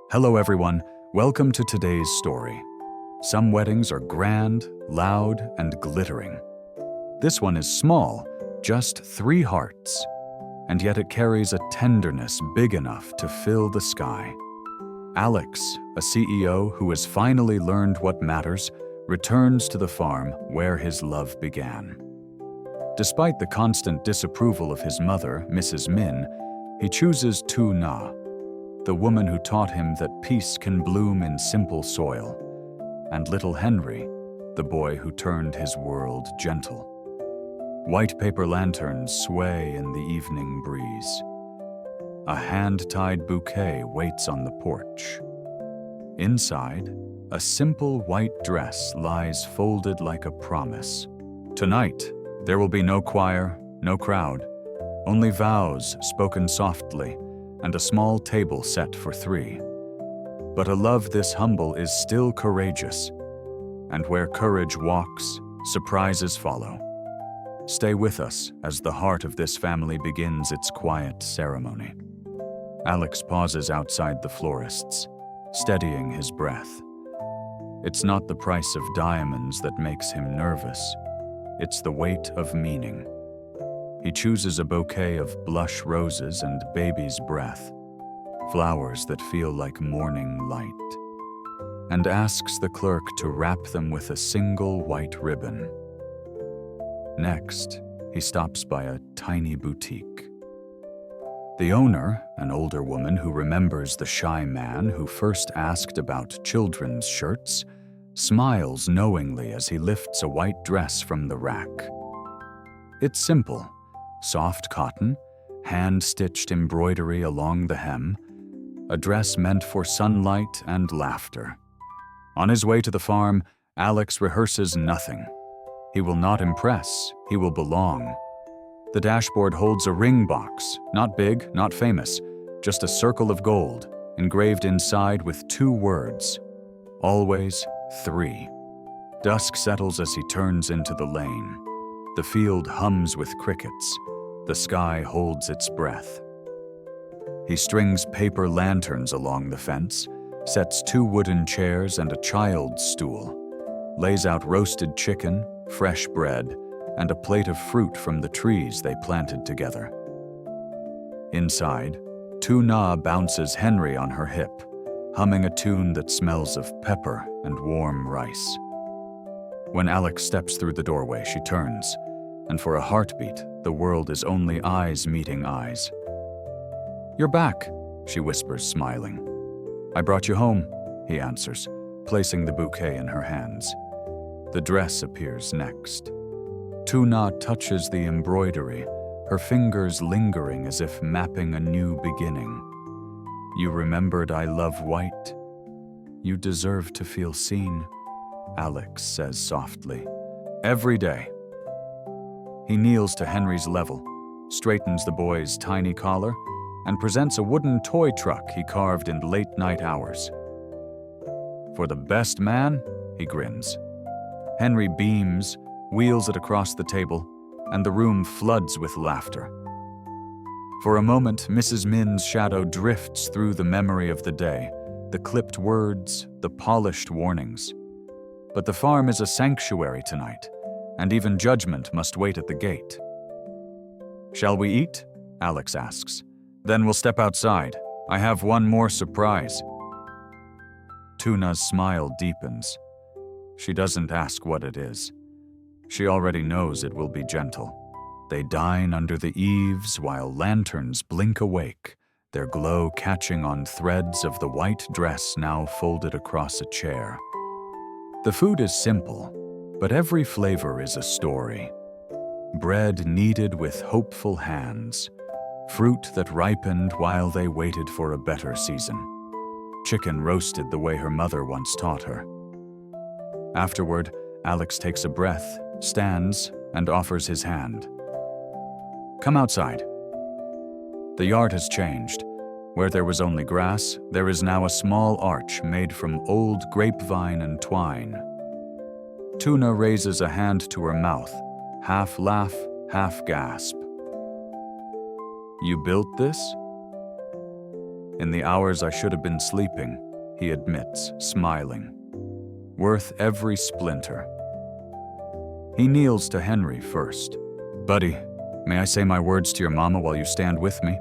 Hello everyone, welcome to today's story. Some weddings are grand, loud, and glittering. This one is small, just 3 hearts, and yet it carries a tenderness big enough to fill the sky. Alex, a CEO who has finally learned what matters, returns to the farm where his love began. Despite the constant disapproval of his mother, Mrs. Min, he chooses Lytuna, the woman who taught him that peace can bloom in simple soil, and little Henry, the boy who turned his world gentle. White paper lanterns sway in the evening breeze. A hand-tied bouquet waits on the porch. Inside, a simple white dress lies folded like a promise. Tonight, there will be no choir, no crowd, only vows spoken softly, and a small table set for 3. But a love this humble is still courageous, and where courage walks, surprises follow. Stay with us as the heart of this family begins its quiet ceremony. Alex pauses outside the florist's, steadying his breath. It's not the price of diamonds that makes him nervous. It's the weight of meaning. He chooses a bouquet of blush roses and baby's breath, flowers that feel like morning light, and asks the clerk to wrap them with a single white ribbon. Next, he stops by a tiny boutique. The owner, an older woman who remembers the shy man who first asked about children's shirts, smiles knowingly as he lifts a white dress from the rack. It's simple. Soft cotton, hand-stitched embroidery along the hem, a dress meant for sunlight and laughter. On his way to the farm, Alex rehearses nothing. He will not impress, he will belong. The dashboard holds a ring box, not big, not famous, just a circle of gold, engraved inside with 2 words, always 3. Dusk settles as he turns into the lane. The field hums with crickets. The sky holds its breath. He strings paper lanterns along the fence, sets 2 wooden chairs and a child's stool, lays out roasted chicken, fresh bread, and a plate of fruit from the trees they planted together. Inside, Lytuna bounces Henry on her hip, humming a tune that smells of pepper and warm rice. When Alex steps through the doorway, she turns, and for a heartbeat, the world is only eyes meeting eyes. "You're back," she whispers, smiling. "I brought you home," he answers, placing the bouquet in her hands. The dress appears next. Lytuna touches the embroidery, her fingers lingering as if mapping a new beginning. "You remembered I love white? You deserve to feel seen," Alex says softly. "Every day." He kneels to Henry's level, straightens the boy's tiny collar, and presents a wooden toy truck he carved in late-night hours. "For the best man?" he grins. Henry beams, wheels it across the table, and the room floods with laughter. For a moment, Mrs. Min's shadow drifts through the memory of the day, the clipped words, the polished warnings. But the farm is a sanctuary tonight, and even judgment must wait at the gate. "Shall we eat?" Alex asks. "Then we'll step outside. I have one more surprise." Lytuna's smile deepens. She doesn't ask what it is. She already knows it will be gentle. They dine under the eaves while lanterns blink awake, their glow catching on threads of the white dress now folded across a chair. The food is simple, but every flavor is a story. Bread kneaded with hopeful hands, fruit that ripened while they waited for a better season, chicken roasted the way her mother once taught her. Afterward, Alex takes a breath, stands, and offers his hand. "Come outside." The yard has changed. Where there was only grass, there is now a small arch made from old grapevine and twine. Lytuna raises a hand to her mouth, half laugh, half gasp. "You built this?" In the hours I should have been sleeping, he admits, smiling. Worth every splinter. He kneels to Henry first. Buddy, may I say my words to your mama while you stand with me?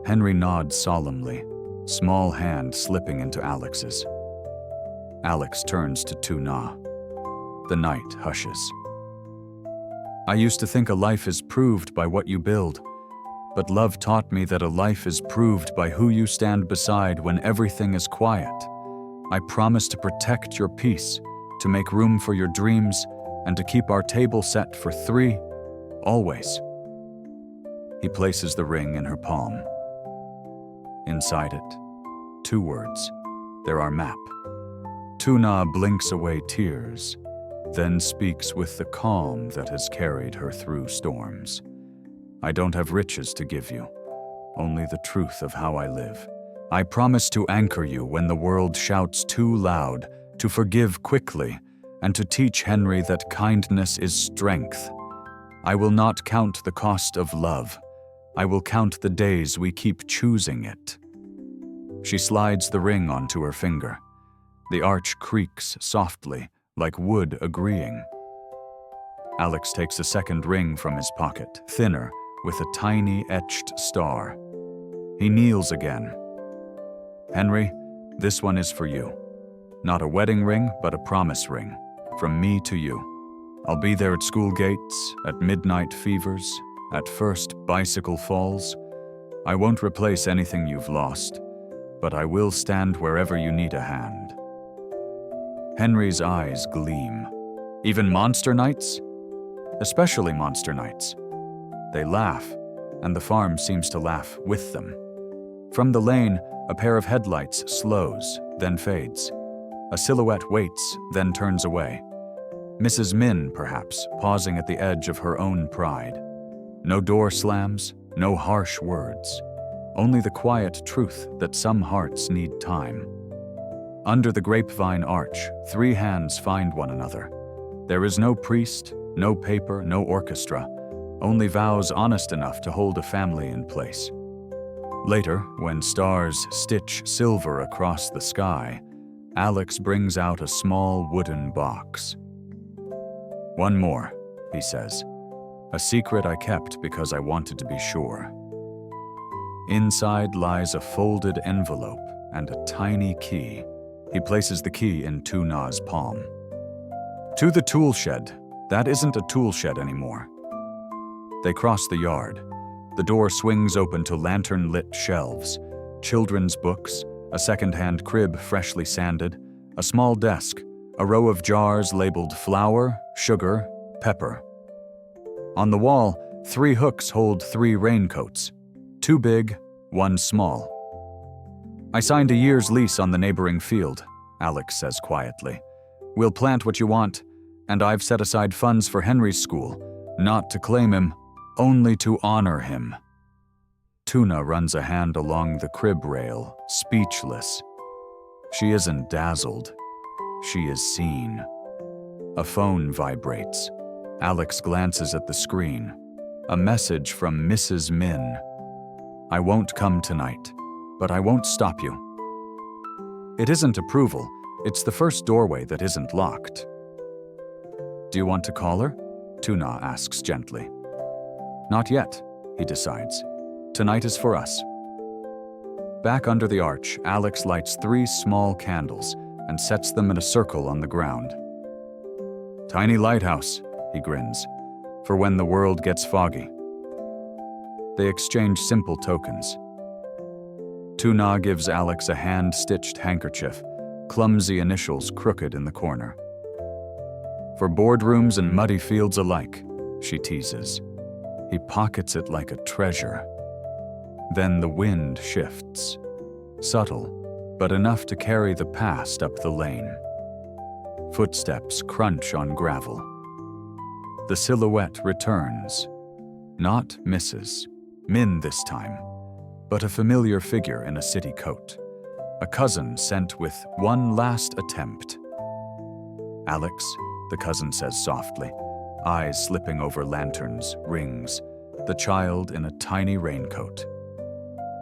Henry nods solemnly, small hand slipping into Alex's. Alex turns to Tuna. The night hushes. I used to think a life is proved by what you build, but love taught me that a life is proved by who you stand beside when everything is quiet. I promise to protect your peace, to make room for your dreams, and to keep our table set for 3, always. He places the ring in her palm. Inside it, 2 words. There are map. Tuna blinks away tears, then speaks with the calm that has carried her through storms. I don't have riches to give you, only the truth of how I live. I promise to anchor you when the world shouts too loud, to forgive quickly, and to teach Henry that kindness is strength. I will not count the cost of love. I will count the days we keep choosing it. She slides the ring onto her finger. The arch creaks softly, like wood agreeing. Alex takes a second ring from his pocket, thinner, with a tiny etched star. He kneels again. Henry, this one is for you. Not a wedding ring, but a promise ring. From me to you. I'll be there at school gates, at midnight fevers, at first bicycle falls. I won't replace anything you've lost, but I will stand wherever you need a hand. Henry's eyes gleam. Even monster nights? Especially monster nights. They laugh, and the farm seems to laugh with them. From the lane, a pair of headlights slows, then fades. A silhouette waits, then turns away. Mrs. Min, perhaps, pausing at the edge of her own pride. No door slams, no harsh words. Only the quiet truth that some hearts need time. Under the grapevine arch, 3 hands find one another. There is no priest, no paper, no orchestra, only vows honest enough to hold a family in place. Later, when stars stitch silver across the sky, Alex brings out a small wooden box. One more, he says. A secret I kept because I wanted to be sure. Inside lies a folded envelope and a tiny key. He places the key in Tuna's palm. To the tool shed. That isn't a tool shed anymore. They cross the yard. The door swings open to lantern-lit shelves, children's books, a second-hand crib freshly sanded, a small desk, a row of jars labeled flour, sugar, pepper. On the wall, 3 hooks hold 3 raincoats, 2 big, 1 small. I signed a year's lease on the neighboring field, Alex says quietly. We'll plant what you want, and I've set aside funds for Henry's school, not to claim him, only to honor him. Tuna runs a hand along the crib rail, speechless. She isn't dazzled. She is seen. A phone vibrates. Alex glances at the screen. A message from Mrs. Min. I won't come tonight, but I won't stop you. It isn't approval. It's the first doorway that isn't locked. Do you want to call her? Tuna asks gently. Not yet, he decides. Tonight is for us. Back under the arch, Alex lights 3 small candles and sets them in a circle on the ground. Tiny lighthouse, he grins, for when the world gets foggy. They exchange simple tokens. Tuna gives Alex a hand-stitched handkerchief, clumsy initials crooked in the corner. For boardrooms and muddy fields alike, she teases. He pockets it like a treasure. Then the wind shifts. Subtle, but enough to carry the past up the lane. Footsteps crunch on gravel. The silhouette returns. Not Mrs. Min this time, but a familiar figure in a city coat. A cousin sent with one last attempt. Alex, the cousin says softly, eyes slipping over lanterns, rings, the child in a tiny raincoat.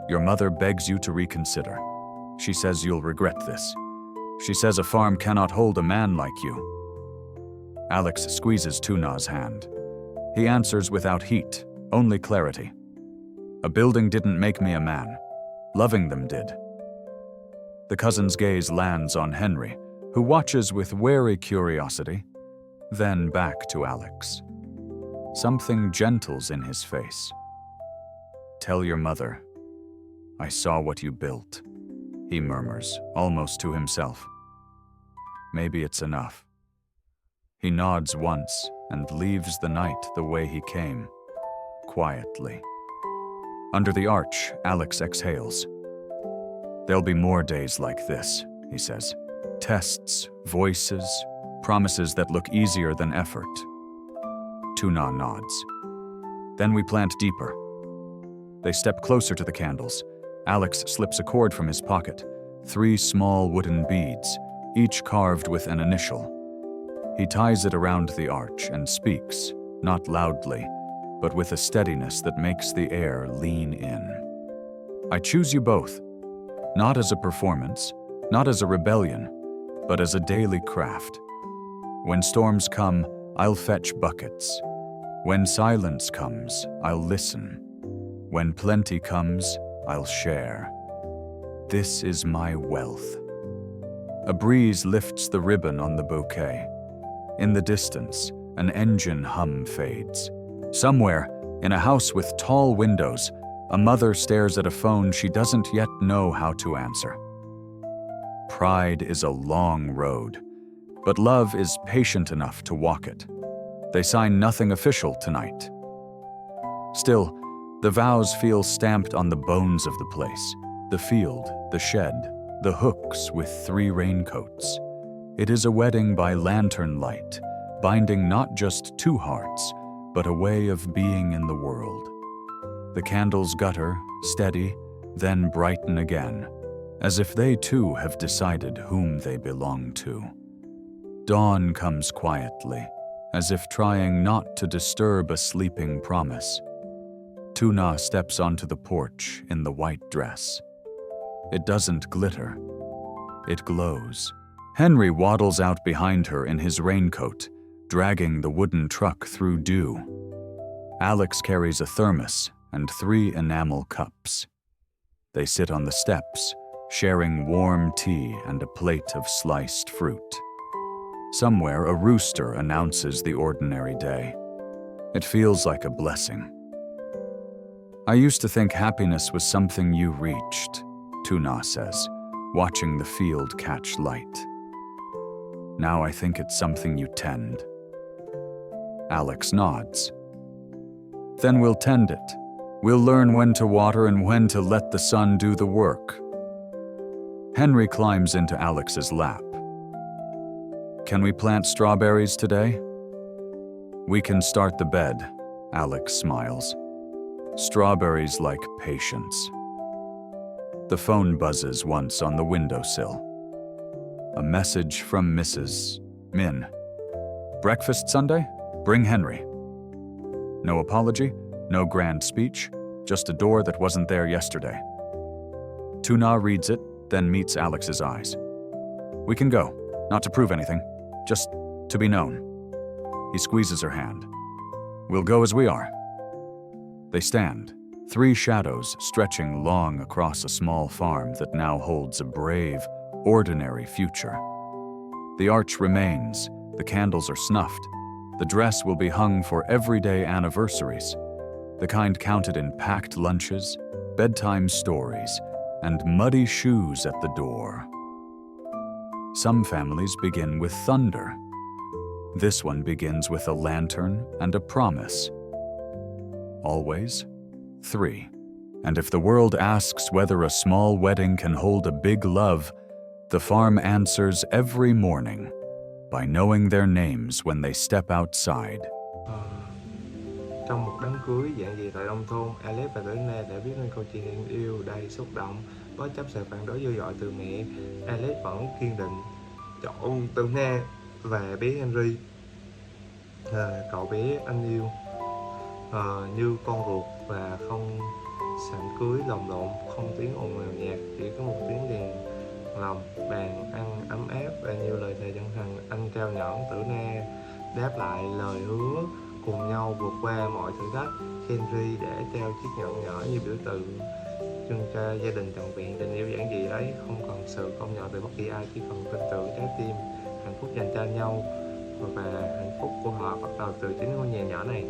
Your mother begs you to reconsider. She says you'll regret this. She says a farm cannot hold a man like you. Alex squeezes Tuna's hand. He answers without heat, only clarity. A building didn't make me a man. Loving them did. The cousin's gaze lands on Henry, who watches with wary curiosity, then back to Alex. Something gentles in his face. Tell your mother, I saw what you built, he murmurs, almost to himself. Maybe it's enough. He nods once and leaves the night the way he came, quietly. Under the arch, Alex exhales. There'll be more days like this, he says. Tests, voices, promises that look easier than effort. Tuna nods. Then we plant deeper. They step closer to the candles. Alex slips a cord from his pocket. 3 small wooden beads, each carved with an initial. He ties it around the arch and speaks, not loudly, but with a steadiness that makes the air lean in. I choose you both, not as a performance, not as a rebellion, but as a daily craft. When storms come, I'll fetch buckets. When silence comes, I'll listen. When plenty comes, I'll share. This is my wealth. A breeze lifts the ribbon on the bouquet. In the distance, an engine hum fades. Somewhere, in a house with tall windows, a mother stares at a phone she doesn't yet know how to answer. Pride is a long road, but love is patient enough to walk it. They sign nothing official tonight. Still, the vows feel stamped on the bones of the place, the field, the shed, the hooks with 3 raincoats. It is a wedding by lantern light, binding not just 2 hearts, but a way of being in the world. The candles gutter, steady, then brighten again, as if they too have decided whom they belong to. Dawn comes quietly, as if trying not to disturb a sleeping promise. Tuna steps onto the porch in the white dress. It doesn't glitter. It glows. Henry waddles out behind her in his raincoat, dragging the wooden truck through dew. Alex carries a thermos and 3 enamel cups. They sit on the steps, sharing warm tea and a plate of sliced fruit. Somewhere, a rooster announces the ordinary day. It feels like a blessing. I used to think happiness was something you reached, Tuna says, watching the field catch light. Now I think it's something you tend. Alex nods. Then we'll tend it. We'll learn when to water and when to let the sun do the work. Henry climbs into Alex's lap. Can we plant strawberries today? We can start the bed, Alex smiles. Strawberries like patience. The phone buzzes once on the windowsill. A message from Mrs. Min. Breakfast Sunday? Bring Henry. No apology, no grand speech, just a door that wasn't there yesterday. Tuna reads it, then meets Alex's eyes. We can go, not to prove anything, just to be known. He squeezes her hand. We'll go as we are. They stand, 3 shadows stretching long across a small farm that now holds a brave, ordinary future. The arch remains, the candles are snuffed. The dress will be hung for everyday anniversaries, the kind counted in packed lunches, bedtime stories, and muddy shoes at the door. Some families begin with thunder. This one begins with a lantern and a promise. Always 3. And if the world asks whether a small wedding can hold a big love, the farm answers every morning by knowing their names when they step outside. Trong một đám cưới giản dị tại nông thôn, Alex và Lytuna đã viết nên câu chuyện tình yêu đầy xúc động. Bất chấp sự phản đối dữ dội từ mẹ, Alex vẫn kiên định chọn Lytuna và bé Henry, cậu bé anh yêu, như con ruột và không Sảnh cưới lồng lộn, không tiếng ồn ào nhạc, chỉ có một tiếng đèn lồng, bàn ăn ấm áp và nhiều lời thề chân thành. Anh trao nhẫn, Tử Na đáp lại lời hứa cùng nhau vượt qua mọi thử thách. Henry để trao chiếc nhẫn nhỏ như biểu tượng trưng cho gia đình trọn vẹn. Tình yêu giản dị ấy không cần sự công nhận từ bất kỳ ai, chỉ cần tin tưởng, trái tim hạnh phúc dành cho nhau, và hạnh phúc của họ bắt đầu từ chính ngôi nhà nhỏ này.